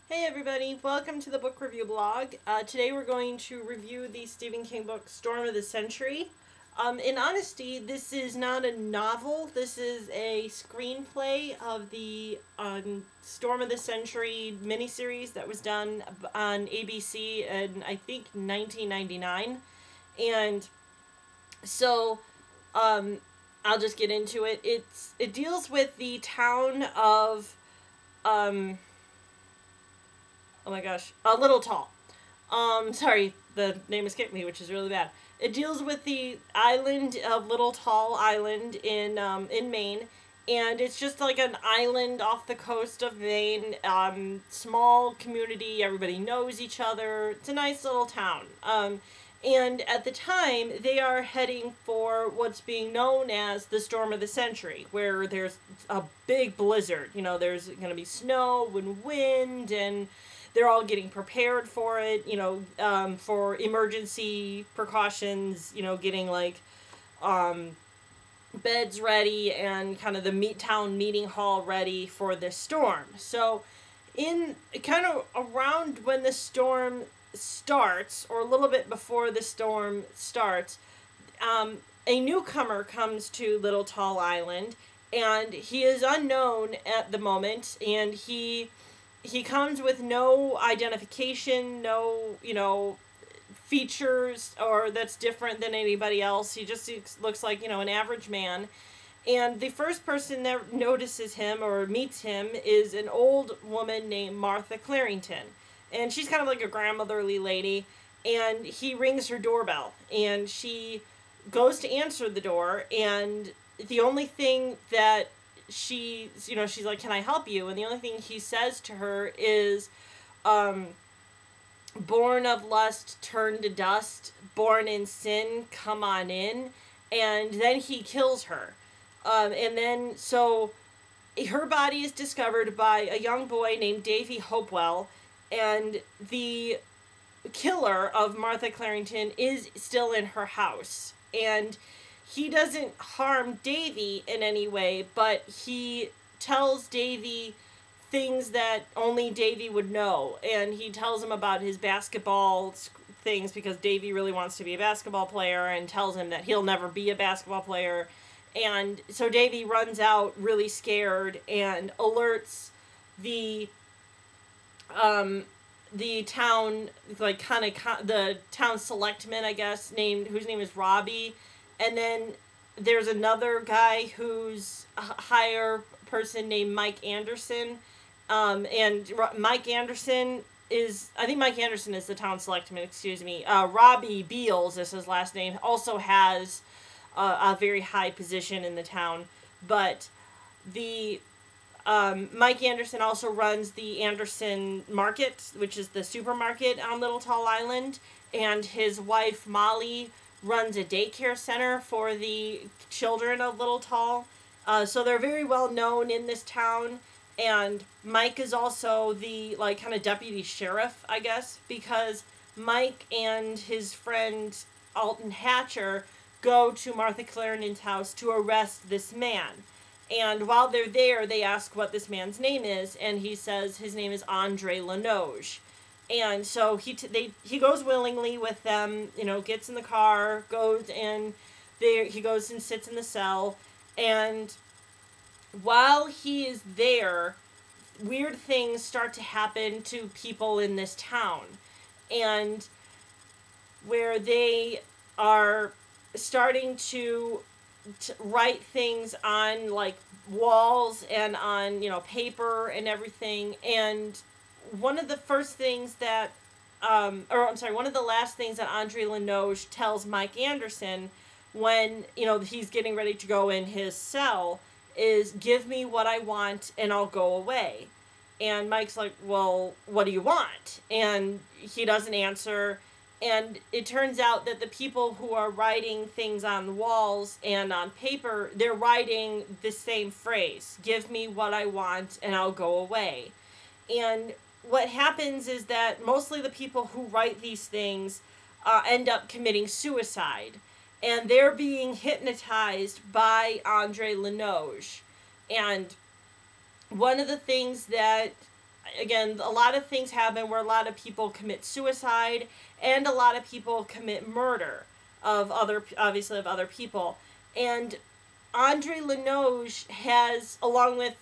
Hey everybody, welcome to the book review blog. Today we're going to review the Stephen King book Storm of the Century. In honesty, this is not a novel, this is a screenplay of the Storm of the Century miniseries that was done on ABC in, I think, 1999. And so, I'll just get into it. It deals with the town of, oh my gosh, Little Tall. Sorry, the name escaped me, which is really bad. It deals with the island of Little Tall Island in Maine, and it's just like an island off the coast of Maine. Small community, everybody knows each other. It's a nice little town. And at the time, they are heading for what's being known as the Storm of the Century, where there's a big blizzard. You know, there's going to be snow and wind, and they're all getting prepared for it, for emergency precautions, getting like beds ready and kind of the town meeting hall ready for this storm. So in kind of around when the storm starts, or a little bit before the storm starts, a newcomer comes to Little Tall Island, and he is unknown at the moment, and he comes with no identification, no, features or that's different than anybody else. He just looks like, an average man. And the first person that notices him or meets him is an old woman named Martha Clarington. And she's kind of like a grandmotherly lady. And he rings her doorbell. And she goes to answer the door. And the only thing that she's like, "Can I help you?" And the only thing he says to her is, "Born of lust, turned to dust, born in sin, come on in." And then he kills her. And then, so, her body is discovered by a young boy named Davy Hopewell, and the killer of Martha Clarington is still in her house. And he doesn't harm Davy in any way, but he tells Davy things that only Davy would know. And he tells him about his basketball things because Davy really wants to be a basketball player, and tells him that he'll never be a basketball player. And so Davy runs out really scared and alerts the town, like the town selectman, I guess, whose name is Robbie. And then there's another guy who's a higher person named Mike Anderson. And Mike Anderson I think Mike Anderson is the town selectman, excuse me. Robbie Beals is his last name, also has a very high position in the town. But the Mike Anderson also runs the Anderson Market, which is the supermarket on Little Tall Island. And his wife, Molly, runs a daycare center for the children of Little Tall. So they're very well known in this town. And Mike is also the, like, kind of deputy sheriff, I guess, because Mike and his friend Alton Hatcher go to Martha Clarington's house to arrest this man. And while they're there, they ask what this man's name is, and he says his name is Andre Lanoge. And so he goes willingly with them, gets in the car, goes in there, he goes and sits in the cell, and while he is there, weird things start to happen to people in this town. And where they are starting to write things on, like, walls and on, paper and everything. And one of the last things that Andre Lanoge tells Mike Anderson when, he's getting ready to go in his cell is, "Give me what I want and I'll go away." And Mike's like, "Well, what do you want?" And he doesn't answer. And it turns out that the people who are writing things on the walls and on paper, they're writing the same phrase, "Give me what I want and I'll go away." And what happens is that mostly the people who write these things end up committing suicide. And they're being hypnotized by Andre Lanoge. And one of the things that again, a lot of things happen where a lot of people commit suicide and a lot of people commit murder of other people. And Andre Lenoge has, along with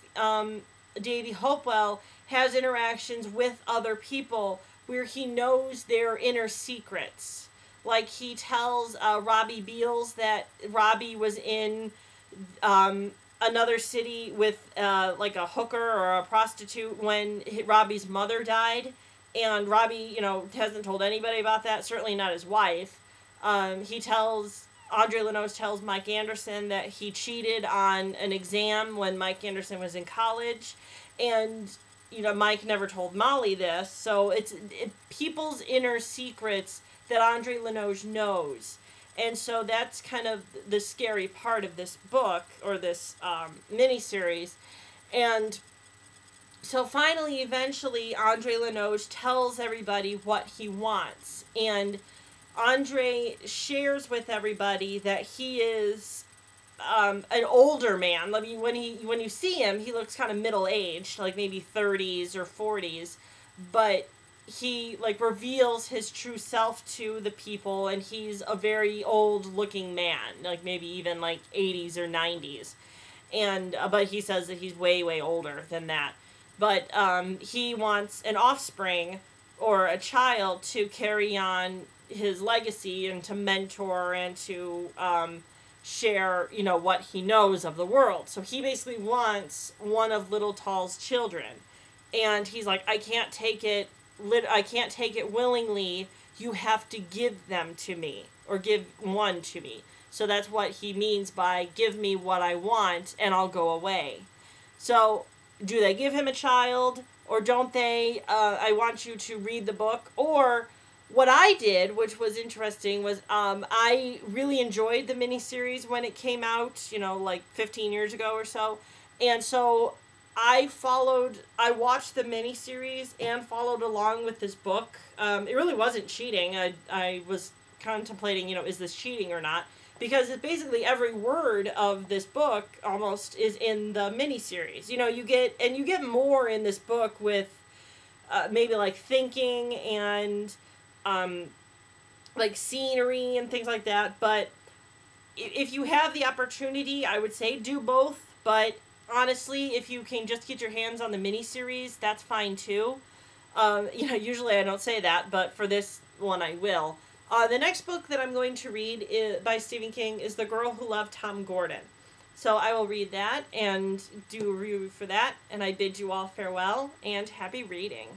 Davy Hopewell, has interactions with other people where he knows their inner secrets. Like, he tells Robbie Beals that Robbie was in another city with like a hooker or a prostitute when Robbie's mother died, and Robbie, hasn't told anybody about that. Certainly not his wife. Andre Lenoge tells Mike Anderson that he cheated on an exam when Mike Anderson was in college, and Mike never told Molly this. So it's people's inner secrets that Andre Lenoge knows. And so that's kind of the scary part of this book, or this miniseries. And so finally, eventually, Andre Lenoge tells everybody what he wants. And Andre shares with everybody that he is an older man. I mean, when you see him, he looks kind of middle-aged, like maybe 30s or 40s. But he reveals his true self to the people, and he's a very old looking man, like maybe even 80s or 90s. And but he says that he's way older than that. But he wants an offspring or a child to carry on his legacy and to mentor and to share what he knows of the world. So he basically wants one of Little Tall's children, and he's like, I can't take it willingly. You have to give them to me, or give one to me. So that's what he means by give me what I want and I'll go away. So do they give him a child or don't they? I want you to read the book. Or what I did, which was interesting, was I really enjoyed the miniseries when it came out, 15 years ago or so. And so I watched the miniseries and followed along with this book. It really wasn't cheating. I was contemplating, is this cheating or not? Because it's basically every word of this book almost is in the miniseries. You get more in this book with maybe thinking and scenery and things like that. But if you have the opportunity, I would say do both. But honestly, if you can just get your hands on the miniseries, that's fine too. Usually I don't say that, but for this one I will. The next book that I'm going to read by Stephen King is The Girl Who Loved Tom Gordon. So I will read that and do a review for that, and I bid you all farewell and happy reading.